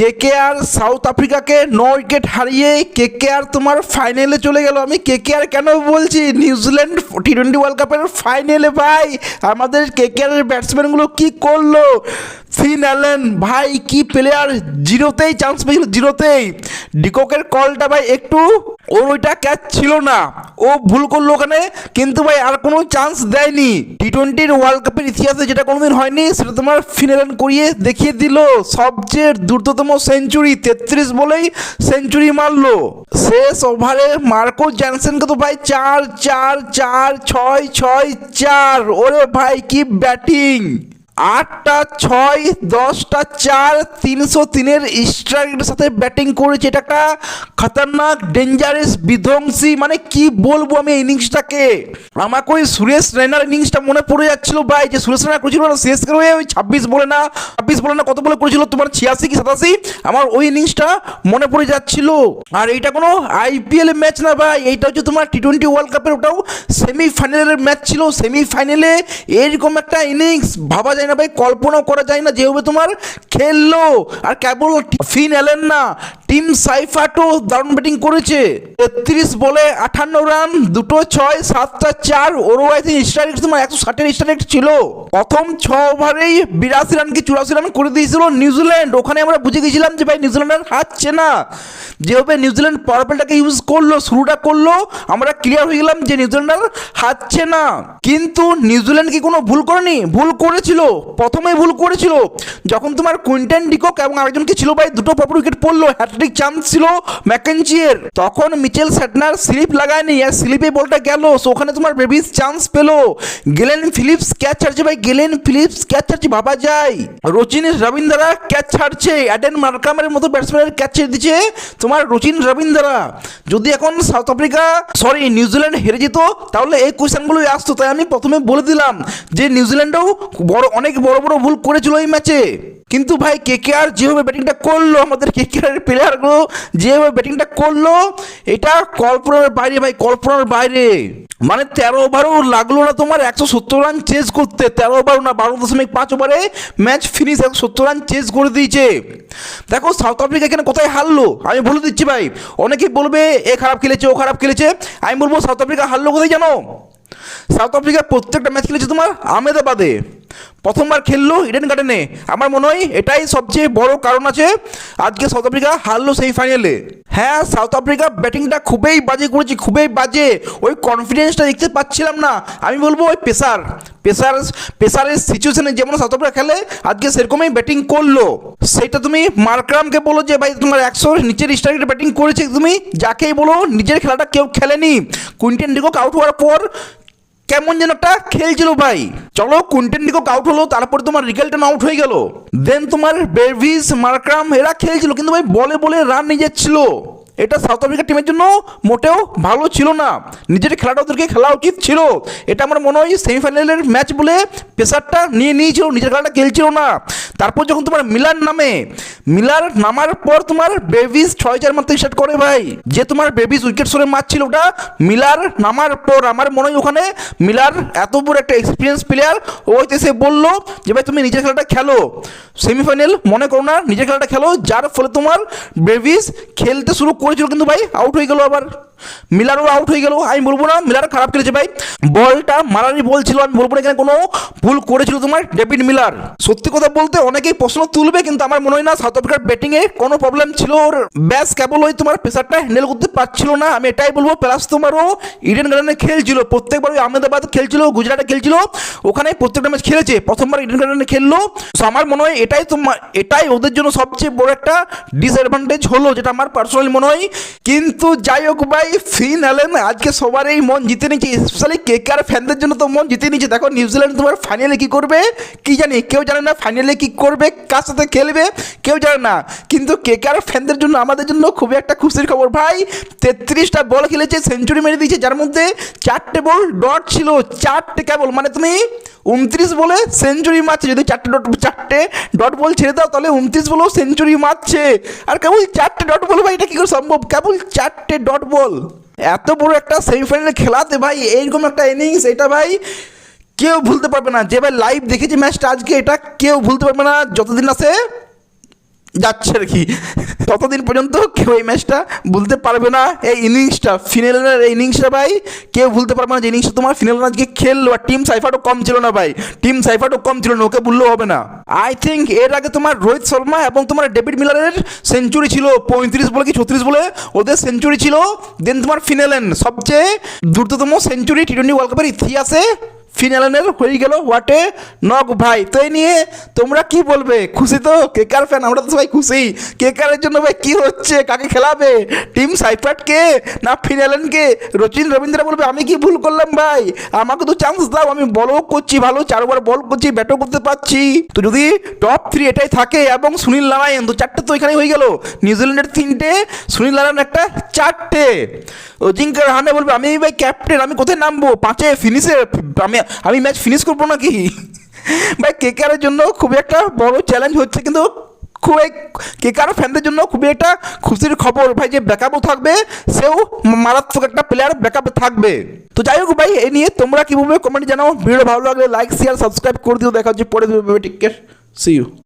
KKR south আফ্রিকাকে 9 wicket হারিয়ে KKR তোমার ফাইনালে চলে গেল। আমি কেকেআর কেন বলছি, নিউজিল্যান্ড টি20 ওয়ার্ল্ড কাপের ফাইনালে ভাই আমাদের কেকেআরের ব্যাটসম্যানগুলো কি করলো। ফিন অ্যালেন ভাই কি প্লেয়ার, জিরোতেই চান্স পেয়েছিল, জিরোতেই। ডিককের কলটা ভাই একটু ওর ওইটা ক্যাচ ছিল না, ও ভুল করলো ওখানে, কিন্তু ভাই আর কোনো চান্স দেয়নি। টি20 ওয়ার্ল্ড কাপের ইতিহাসে যেটা কোনোদিন হয়নি সেটা তোমার ফিন অ্যালেন করিয়ে দেখিয়ে দিল। সবচেয়ে দ্রুততম সেঞ্চুরি, 33 বলেই সেঞ্চুরি মারলো। শেষ ওভারে মার্কো জ্যানসেনকে তো ভাই 4 4 4 6 6 4, ওরে ভাই কি ব্যাটিং! 8টা 6 10টা 4, 303-এর স্ট্রাইকের সাথে ব্যাটিং করেছে। এটা একটা খতরনাক ডেঞ্জারাস বিধ্বংসী, মানে কি বলবো আমি ইনিংসটাকে। আমাকে ওই সুরেশ রায়নার ইনিংসটা মনে পড়ে যাচ্ছিল ভাই, যে সুরেশ রায়না করেছিল না শেষ করে ওই 26 বলে না কত বলে করেছিল তোমার 86 কি 87, আমার ওই ইনিংসটা মনে পড়ে যাচ্ছিল। আর এইটা কোনো আইপিএল ম্যাচ না ভাই, এইটা হচ্ছে তোমার টি20 ওয়ার্ল্ড কাপের, ওটাও সেমিফাইনালের ম্যাচ ছিল। সেমিফাইনালে এরকম একটা ইনিংস ভাবা যায় না ভাই, কল্পনাও করা যায় না যেভাবে তোমার খেললো। আর কেবল ফিন অ্যালেন না, টিম সাইফার্টও দারুণ ব্যাটিং করেছে। 33 বলে 58 রান, 2টো 6 7টা 4, ওরও আই থিঙ্ক স্ট্রাইক তোমার 160-এর স্ট্রাইক ছিল। প্রথম 6 ওভারেই 82 রান কি 84 রান করে দিয়েছিল নিউজিল্যান্ড। ওখানে আমরা বুঝে গেছিলাম যে ভাই নিউজিল্যান্ড আর হারছে না। যেভাবে নিউজিল্যান্ড পাওয়ার প্লেটাকে ইউজ করলো, শুরুটা করলো, আমরা ক্লিয়ার হয়ে গেলাম যে নিউজিল্যান্ড আর হারছে না। কিন্তু নিউজিল্যান্ড কি কোনো ভুল করেনি? ভুল করেছিল, প্রথমেই ভুল করেছিল। যখন তোমার কুইন্টন ডিকক এবং আরেকজন কি ছিল ভাই, দুটো প্রপার উইকেট পড়লো, হ্যাট্রিক চান্স ছিল ম্যাকেঞ্জির, তখন মিচেল স্যাটনার স্লিপ লাগায়নি, আর স্লিপে বলটা গেল, ওখানে তোমার বেবিস চান্স পেলো। গেলেন ফিলিপস ক্যাচ ছাড়ছে ভাই, গেলেন ফিলিপস ক্যাচ ছাড়ছে, ভাবা যায়। রচিন রবীন্দ্রা ক্যাচ ছাড়ছে, অ্যাডেন মার্কামের মতো ব্যাটসম্যানের ক্যাচ ছেড়ে দিচ্ছে তোমার রচিন রবীন্দ্রা। যদি এখন সাউথ আফ্রিকা নিউজিল্যান্ড হেরে যেত তাহলে এই কোয়েশ্চেনগুলোই আসতো। তাই আমি প্রথমে বলে দিলাম যে নিউজিল্যান্ডও অনেক বড় বড় ভুল করেছিল এই ম্যাচে। কিন্তু ভাই কেকেআর যেভাবে ব্যাটিংটা করলো, আমাদের কেকেআর প্লেয়ারগুলো যেভাবে ব্যাটিংটা করলো, এটা কল্পনার বাইরে ভাই, কল্পনার বাইরে। মানে 13 ওভারও লাগলো না তোমার 170 রান চেজ করতে, 13 ওভার না 12.5 ওভারে ম্যাচ ফিনিশ, 170 রান চেজ করে দিয়েছে। দেখো সাউথ আফ্রিকা এখানে কোথায় হারলো আমি বলে দিচ্ছি ভাই। অনেকেই বলবে এ খারাপ খেলেছে, ও খারাপ খেলেছে, আমি বলবো সাউথ আফ্রিকা হারলো কোথায় জানো? সাউথ আফ্রিকা প্রত্যেকটা ম্যাচ খেলেছে তোমার আহমেদাবাদে, প্রথমবার খেললো ইডেন গার্ডেনে। আমার মনে হয় এটাই সবচেয়ে বড় কারণ আছে আজকে সাউথ আফ্রিকা হারলো সেই ফাইনালে। হ্যাঁ সাউথ আফ্রিকা ব্যাটিংটা খুবই বাজে করেছে, খুবই বাজে, ওই কনফিডেন্সটা দেখতে পাচ্ছিলাম না। আমি বলবো ওই প্রেসারের সিচুয়েশনে যেমন সাউথ আফ্রিকা খেলে আজকে সেরকমই ব্যাটিং করলো। সেটা তুমি মার্করামকে বলো যে ভাই তোমার 100 নিচের স্ট্রাইকে ব্যাটিং করেছে, তুমি যাকেই বলো নিজের খেলাটা কেউ খেলেনি। কুইন্টন ডিকক আউট হওয়ার পর কেমন যেন একটা খেলছিল ভাই। চলো কুইন্টন ডিকক আউট হলো, তারপরে তোমার রিকেলটন আউট হয়ে গেল, দেন তোমার বেভিস মার্করাম এরা খেলছিল, কিন্তু ভাই বলে বলে রান নিয়ে যাচ্ছিল। এটা সাউথ আফ্রিকা টিমের জন্য মোটেও ভালো ছিল না, নিজের খেলাটা ওদেরকে খেলা উচিত ছিল। এটা আমার মনে হয় সেমিফাইনালের ম্যাচ বলে প্রেসারটা নিয়ে নিয়েছিল, নিজের খেলাটা খেলছিল না। তারপর যখন তোমার মিলার নামার পর তোমার বেভিস 6-4 মারতে স্টার্ট করে ভাই। যে তোমার বেভিস উইকেট সরে মারছিল ওটা মিলার নামার পর, আমার মনে হয় ওখানে মিলার এত বড় একটা এক্সপিরিয়েন্স প্লেয়ার, ও এসে বললো যে ভাই তুমি নিজের খেলাটা খেলো, সেমিফাইনাল মনে করো না, নিজের খেলাটা খেলো। যার ফলে তোমার বেভিস খেলতে শুরু করেছিল, কিন্তু ভাই আউট হয়ে গেল, আবার মিলারও আউট হয়ে গেল। আমি বলবো না মিলার খারাপ খেলেছে ভাই, বলটা মারারই বল ছিল, আমি বলবো না এখানে কোনো ভুল করেছিল তোমার ডেভিড মিলার। সত্যি কথা বলতে অনেকেই প্রশ্ন তুলবে, কিন্তু আমার মনে হয় না সাউথ আফ্রিকার ব্যাটিংয়ে কোনো প্রবলেম ছিল, ওর ব্যাস কেবল ওই তোমার প্রেসারটা হ্যান্ডেল করতে পারছিল না, আমি এটাই বলবো। প্লাস তোমারও ইডেন গার্ডেনে খেলছিল, প্রত্যেকবার ওই আহমেদাবাদ খেলছিল, গুজরাটে খেলছিল, ওখানে প্রত্যেকটা ম্যাচ খেলেছে, প্রথমবার ইডেন গার্ডেনে খেললো। আমার মনে হয় এটাই ওদের জন্য সবচেয়ে বড় একটা ডিসঅ্যাডভান্টেজ হলো, যেটা আমার পার্সোনালি মনে হয়। কিন্তু যাই হোক ভাই, ফিন অ্যালেন আজকে সবারই মন জিতে নিয়েছে, স্পেশালি কেকেআর ফ্যানদের জন্য তো মন জিতে নিয়েছে। দেখো নিউজিল্যান্ড তোমার ফাইনালে কি করবে কি জানি, কেউ জানে না ফাইনালে কি করবে, কার সাথে খেলবে কেউ জানে না। কিন্তু কেকেআর ফ্যানদের জন্য আমাদের জন্য খুবই একটা খুশির খবর ভাই। 33টা বল খেলেছে, সেঞ্চুরি মেরে দিয়েছে, যার মধ্যে 4টে বল ডট ছিল, 4টে কেবল, মানে তুমি 29 বলে সেঞ্চুরি মারছে। যদি 4টে ডট বল ছেড়ে দাও তাহলে 29 বলেও সেঞ্চুরি মারছে, আর কেবল 4টে ডট বল ভাই, এটা কি করে সম্ভব? কেবল 4টে ডট বল, এত বড় একটা সেমিফাইনালে খেলাতে ভাই এইরকম একটা ইনিংস, এটা ভাই কেউ ভুলতে পারবে না। যে ভাই লাইভ দেখেছি ম্যাচটা আজকে, এটা কেউ ভুলতে পারবে না যতদিন আছে যাচ্ছে আর কি। ততদিন পর্যন্ত কেউ এই ম্যাচটা ভুলতে পারবে না, এই ইনিংসটা ফিনালের এই ইনিংসটা ভাই কেউ ভুলতে পারবে না যে ইনিংসটা তোমার ফিনাল আজকে খেললো। আর টিম সাইফারও কম ছিল না ভাই, টিম সাইফারও কম ছিল না, ওকে ভুললেও হবে না। আই থিঙ্ক এর আগে তোমার রোহিত শর্মা এবং তোমার ডেভিড মিলারের সেঞ্চুরি ছিল 35 বলে কি 36 বলে ওদের সেঞ্চুরি ছিল। দেন তোমার ফিনালেন সবচেয়ে দ্রুততম সেঞ্চুরি টি-20 ওয়ার্ল্ড কাপের ইতিহাসে ফিনালের হয়ে গেল, হোয়াটে নক ভাই। তো এই নিয়ে তোমরা কি বলবে? খুশি তো কেকার ফ্যান? আমরা তো সবাই খুশি। কেকারের জন্য ভাই কি হচ্ছে? কাকে খেলাবে? টিম সাইফার্টকে না ফিনালেনকে? রচিন রবীন্দ্র বলবে আমি কি ভুল করলাম ভাই, আমাকে তো চান্স দাও, আমি বলও করছি ভালো, 4বার বল করছি, ব্যাটও করতে পারছি। তো যদি টপ 3 এটাই থাকে এবং সুনীল নারায়ণ, তো 4টে তো এখানেই হয়ে গেল। নিউজিল্যান্ডের 3টে, সুনীল নারায়ণ একটা 4টে। অজিঙ্কা রাহানে বলবে আমি ভাই ক্যাপ্টেন, আমি কোথায় নামবো? 5-এ ফিনিশে আমি ম্যাচ ফিনিশ করবো নাকি? ভাই কেকারের জন্য খুবই একটা বড় চ্যালেঞ্জ হচ্ছে, কিন্তু খুবই কেকার ফ্যানদের জন্য খুবই একটা খুশির খবর ভাই যে ব্যাকআপও থাকবে, সেও মারাত্মক একটা প্লেয়ার ব্যাকআপে থাকবে। তো যাই হোক ভাই, এই নিয়ে তোমরা কী বলবে কমেন্ট জানাও। ভিডিও ভালো লাগলে লাইক শেয়ার সাবস্ক্রাইব করে দিও। দেখা হচ্ছে পরে টেক কেয়ার, সি ইউ।